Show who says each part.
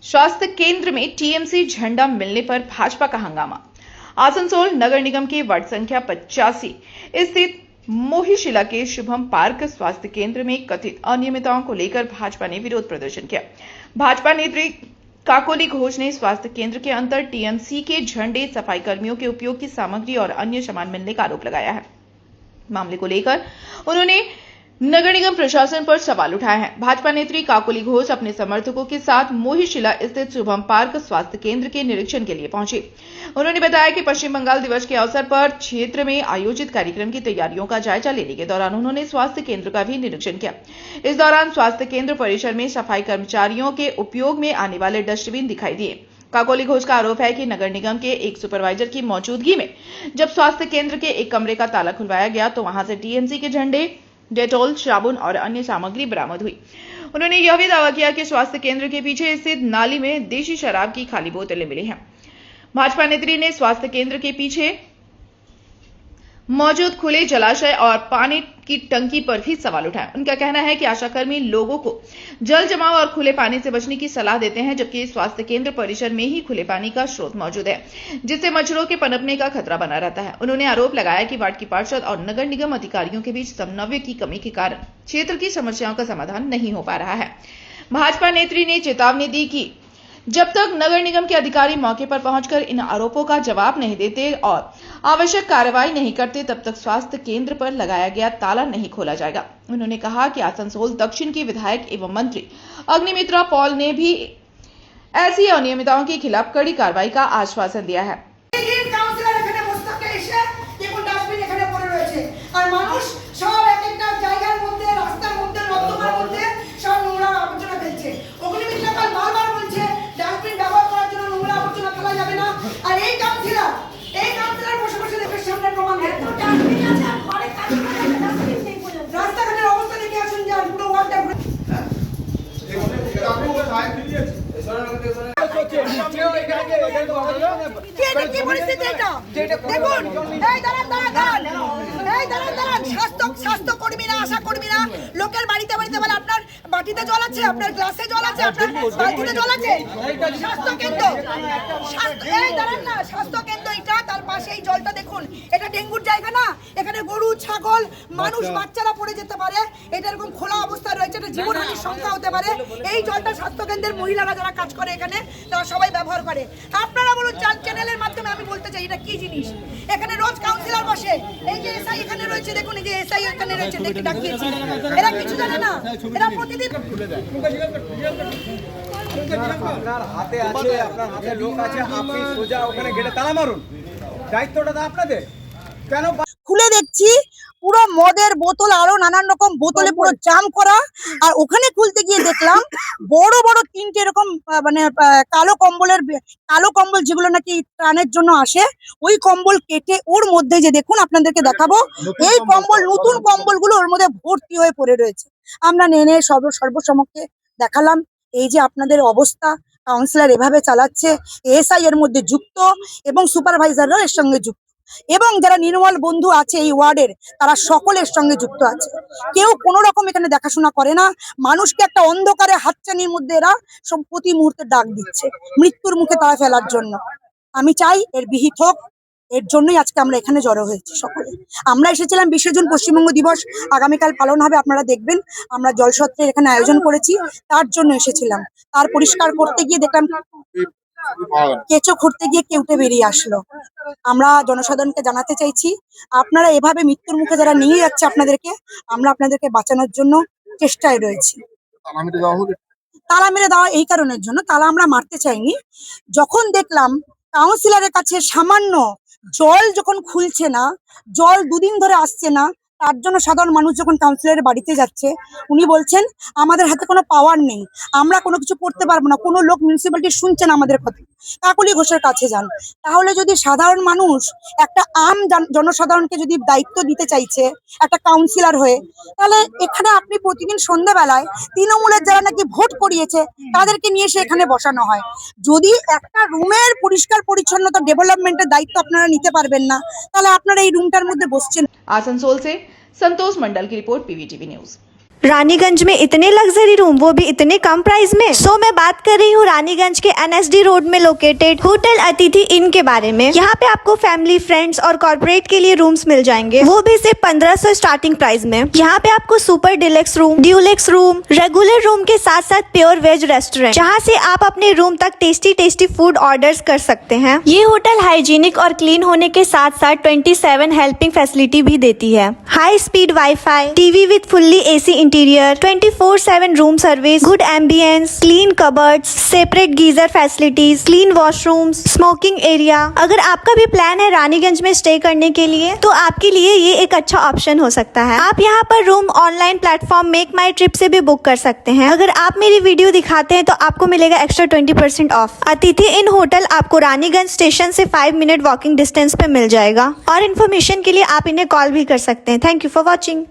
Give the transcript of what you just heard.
Speaker 1: स्वास्थ्य केंद्र में टीएमसी झंडा मिलने पर भाजपा का हंगामा। आसनसोल नगर निगम के वार्ड संख्या 85 स्थित मोहिशिला के शुभम पार्क स्वास्थ्य केंद्र में कथित अनियमितताओं को लेकर भाजपा ने विरोध प्रदर्शन किया। भाजपा नेत्री काकोली घोष ने स्वास्थ्य केंद्र के अंदर टीएमसी के झंडे, सफाई कर्मियों के उपयोग की सामग्री और अन्य सामान मिलने का आरोप लगाया है। मामले को लेकर उन्होंने नगर निगम प्रशासन पर सवाल उठाए हैं। भाजपा नेत्री काकोली घोष अपने समर्थकों के साथ मोहिशिला स्थित शुभम पार्क स्वास्थ्य केंद्र के निरीक्षण के लिए पहुंचे। उन्होंने बताया कि पश्चिम बंगाल दिवस के अवसर पर क्षेत्र में आयोजित कार्यक्रम की तैयारियों का जायजा लेने के दौरान उन्होंने स्वास्थ्य केंद्र का भी निरीक्षण किया। इस दौरान स्वास्थ्य केंद्र परिसर में सफाई कर्मचारियों के उपयोग में आने वाले डस्टबिन दिखाई दिए। काकोली घोष का आरोप है कि नगर निगम के एक सुपरवाइजर की मौजूदगी में जब स्वास्थ्य केंद्र के एक कमरे का ताला खुलवाया गया तो वहां से टीएमसी के झंडे, डेटॉल, साबुन और अन्य सामग्री बरामद हुई। उन्होंने यह भी दावा किया कि स्वास्थ्य केंद्र के पीछे स्थित नाली में देशी शराब की खाली बोतलें मिली हैं। भाजपा नेत्री ने स्वास्थ्य केंद्र के पीछे मौजूद खुले जलाशय और पानी की टंकी पर भी सवाल उठाया। उनका कहना है कि आशाकर्मी लोगों को जल जमाव और खुले पानी से बचने की सलाह देते हैं, जबकि स्वास्थ्य केंद्र परिसर में ही खुले पानी का स्रोत मौजूद है, जिससे मच्छरों के पनपने का खतरा बना रहता है। उन्होंने आरोप लगाया कि वार्ड की पार्षद और नगर निगम अधिकारियों के बीच समन्वय की कमी के कारण क्षेत्र की समस्याओं का समाधान नहीं हो पा रहा है। भाजपा नेत्री ने चेतावनी दी कि जब तक नगर निगम के अधिकारी मौके पर पहुंचकर इन आरोपों का जवाब नहीं देते और आवश्यक कार्रवाई नहीं करते, तब तक स्वास्थ्य केंद्र पर लगाया गया ताला नहीं खोला जाएगा। उन्होंने कहा कि आसनसोल दक्षिण के विधायक एवं मंत्री अग्निमित्रा पॉल ने भी ऐसी अनियमितताओं के खिलाफ कड़ी कार्रवाई का आश्वासन दिया है।
Speaker 2: স্বাস্থ্যকর্মীরা, আশাকর্মীরা লোকের বাড়িতে বাড়িতে বলে আপনার বাটিতে জল আছে, আপনার গ্লাসে জল আছে, আপনার বালতিতে জল আছে। স্বাস্থ্যকেন্দ্র, এই দাঁড়ান না, স্বাস্থ্যকেন্দ্র এটা, তার পাশে এই জলটা দেখুন, এটা ডেঙ্গুর জায়গা না। এখানে গরু, ছাগল, মানুষ, বাচ্চারা পড়ে যেতে পারে। এটা এরকম খোলা অবস্থায় রয়েছে, এটা জীবনহানির সংখ্যা হতে পারে। এই জলটা স্বাস্থ্যকেন্দ্রের মহিলারা যারা কাজ করে এখানে, তারা সবাই ব্যবহার করে। আপনারা বলুন, চ্যানেলের মাধ্যমে আমি বলতে চাই এটা কি জিনিস। এখানে রোজ কাউন্সিলর বসে, এই যে এসআই এখানে রয়েছে, দেখুন এই যে এসআই এখানে রয়েছে, দেখে ডাকিয়েছি। এরা কিছু জানে না, এরা প্রতিদিন
Speaker 3: আপনার হাতে আছে, আপনার হাতে লোক আছে, আপনি সোজা ওখানে গেলে তালা মারুন। দায়িত্বটা তো আপনাদের। কেন
Speaker 2: খুলে দেখছি পুরো মদের বোতল, আরো নানান রকম বোতলে পুরো জাম করা। আর ওখানে খুলতে গিয়ে দেখলাম বড় বড় তিনটে এরকম মানে কালো কম্বল যেগুলো নাকি ত্রাণের জন্য আসে, ওই কম্বল কেটে ওর মধ্যে যে দেখুন, আপনাদেরকে দেখাবো, এই কম্বল, নতুন কম্বলগুলো ওর মধ্যে ভর্তি হয়ে পড়ে রয়েছে। আমরা নেনে সর্বসমক্ষে দেখালাম এই যে আপনাদের অবস্থা, কাউন্সিলর এভাবে চালাচ্ছে, এসআই এর মধ্যে যুক্ত এবং সুপারভাইজাররা এর সঙ্গে যুক্ত, এবং যারা নির্মল বন্ধু আছে এই ওয়ার্ডের, তারা সকলের সঙ্গে যুক্ত আছে। কেউ কোনো রকম এখানে দেখাশোনা করে না। মানুষকে একটা অন্ধকারে হাতছানির মধ্যে এরা সব প্রতি মুহূর্তে ডাক দিচ্ছে, মৃত্যুর মুখে তারা ফেলার জন্য। আমি চাই এর বিহিত হোক। এর জন্যই আজকে আমরা এখানে জড়ো হয়েছি সকলে। আমরা এসেছিলাম 20 জুন পশ্চিমবঙ্গ দিবস আগামীকাল পালন হবে, আপনারা দেখবেন। আমরা জলসত্রের এখানে আয়োজন করেছি, তার জন্য এসেছিলাম। তার পরিষ্কার করতে গিয়ে দেখলাম কেঁচো খুঁড়তে গিয়ে কেউটে বেরিয়ে আসলো। আমরা জনসাধারণকে জানাতে চাইছি, আপনারা এভাবে মৃত্যুর মুখে যারা নিয়ে যাচ্ছে আপনাদেরকে, আমরা আপনাদেরকে বাঁচানোর জন্য চেষ্টায় রয়েছি। তালা মেরে দেওয়া এই কারণের জন্য, তালা আমরা মারতে চাইনি। যখন দেখলাম কাউন্সিলরের কাছে সামান্য জল যখন খুলছে না, জল 2 দিন ধরে আসছে না, তার জন্য সাধারণ মানুষ যখন কাউন্সিলরের বাড়িতে যাচ্ছে, উনি বলছেন আমাদের হাতে কোনো পাওয়ার নেই, আমরা কোনো কিছু করতে পারবো না, কোনো লোক মিউনিসিপ্যালিটি শুনছেন আমাদের কথা। কাকলি ঘোষের কাছে যান। তাহলে যদি সাধারণ মানুষ একটা জনসাধারণকে যদি দায়িত্ব দিতে চাইছে একটা কাউন্সিলর হয়ে, তাহলে এখানে আপনি প্রতিদিন সন্ধ্যাবেলায় তৃণমূলের যারা নাকি ভোট করিয়েছে তাদেরকে নিয়ে এসে এখানে বসানো হয়। যদি একটা রুমের পরিষ্কার পরিচ্ছন্নতা ডেভেলপমেন্টের দায়িত্ব আপনারা নিতে পারবেন না, তাহলে আপনারা এই রুমটার মধ্যে বসছেন।
Speaker 1: आसनसोल से संतोष मंडल की रिपोर्ट, पीवीटीवी न्यूज।
Speaker 4: रानीगंज में इतने लग्जरी रूम, वो भी इतने कम प्राइस में। सो मैं बात कर रही हूँ रानीगंज के NSD रोड में लोकेटेड होटल अतिथि इन के बारे में। यहाँ पे आपको फैमिली, फ्रेंड्स और कॉर्पोरेट के लिए रूम्स मिल जाएंगे, वो भी सिर्फ 1500 स्टार्टिंग प्राइस में। यहाँ पे आपको super deluxe room, Dulux room, regular room के साथ साथ प्योर वेज रेस्टोरेंट, जहाँ से आप अपने रूम तक टेस्टी फूड ऑर्डर्स कर सकते हैं। ये होटल हाइजीनिक और क्लीन होने के साथ साथ 27 हेल्पिंग फैसिलिटी भी देती है। High speed wifi, TV with fully AC interior, 24/7 room service, good ambience, clean cupboards, separate geyser facilities, clean washrooms, smoking area. अगर आपका भी प्लान है रानीगंज में स्टे करने के लिए तो आपके लिए ये एक अच्छा ऑप्शन हो सकता है। आप यहाँ पर रूम ऑनलाइन प्लेटफॉर्म मेक माई ट्रिप से भी बुक कर सकते हैं। अगर आप मेरी वीडियो दिखाते हैं तो आपको मिलेगा एक्स्ट्रा 20% ऑफ। अतिथि इन होटल आपको रानीगंज स्टेशन से 5 मिनट वॉकिंग डिस्टेंस पे मिल जाएगा। और इन्फॉर्मेशन के लिए आप इन्हें कॉल भी कर सकते हैं। Thank you for watching.